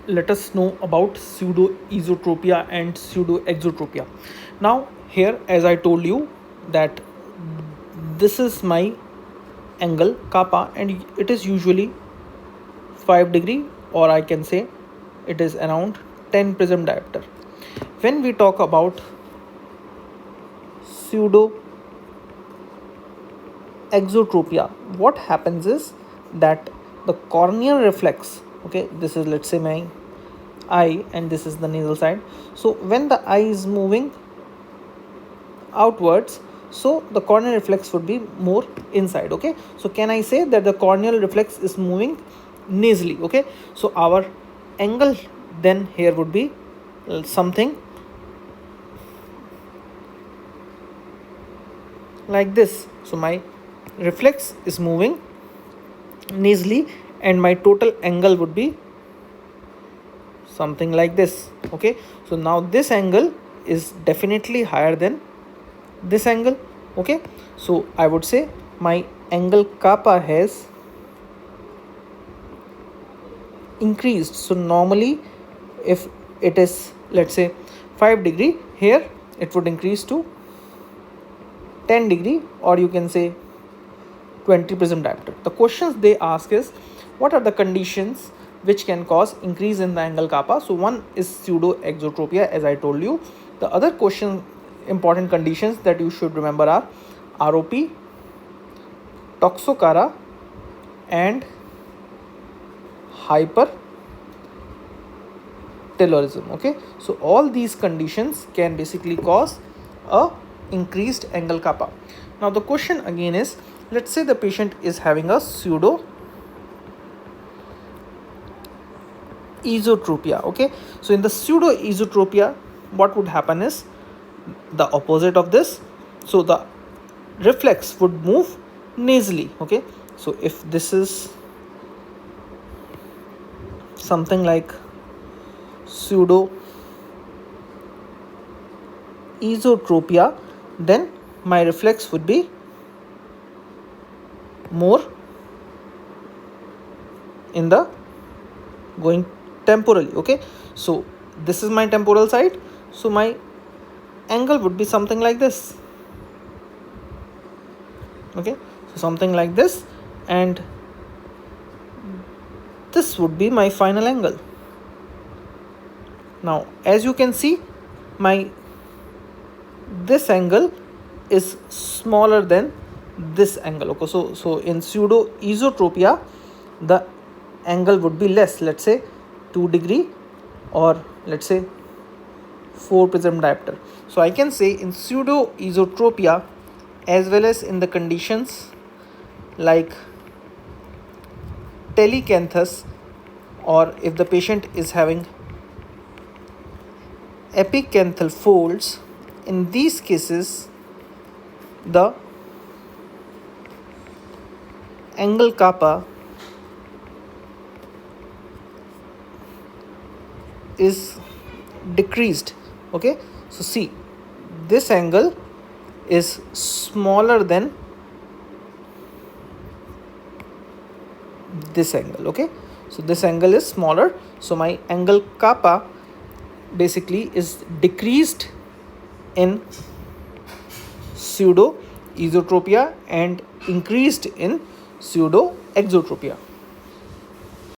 let us know about pseudo-esotropia and pseudo-exotropia. Now here, as I told you, that this is my angle kappa and it is usually 5 degree, or I can say it is around 10 prism diopter. When we talk about pseudo exotropia, what happens is that the corneal reflex, okay, this is, let's say, my eye and this is the nasal side. So when the eye is moving outwards, so the corneal reflex would be more inside. Okay, so can I say that the corneal reflex is moving nasally? Okay, so our angle then here would be something like this. So my reflex is moving nasally and my total angle would be something like this. Okay, so now this angle is definitely higher than this angle. Okay, so I would say my angle kappa has increased. So normally if it is, let's say, 5 degree, here it would increase to 10 degree, or you can say 20 prism diopter. The questions they ask is, what are the conditions which can cause increase in the angle kappa? So one is pseudo exotropia, as I told you. The other question, important conditions that you should remember are ROP, toxocara, and hypertelorism. Okay, so all these conditions can basically cause a increased angle kappa. Now the question again is, let's say the patient is having a pseudo esotropia. Okay, so in the pseudo esotropia, what would happen is the opposite of this. So the reflex would move nasally. Okay, so if this is something like pseudo esotropia, then my reflex would be more in the going temporally. Okay, so this is my temporal side, so my angle would be something like this. Okay, so something like this, and this would be my final angle. Now as you can see, my this angle is smaller than this angle. Okay, so in pseudo esotropia the angle would be less, let's say 2 degree, or let's say 4 prism diopter. So I can say in pseudo esotropia, as well as in the conditions like telecanthus, or if the patient is having epicanthal folds, in these cases the angle kappa is decreased. Okay, so see, this angle is smaller than this angle. Okay, so this angle is smaller, so my angle kappa basically is decreased in pseudo esotropia and increased in pseudo exotropia.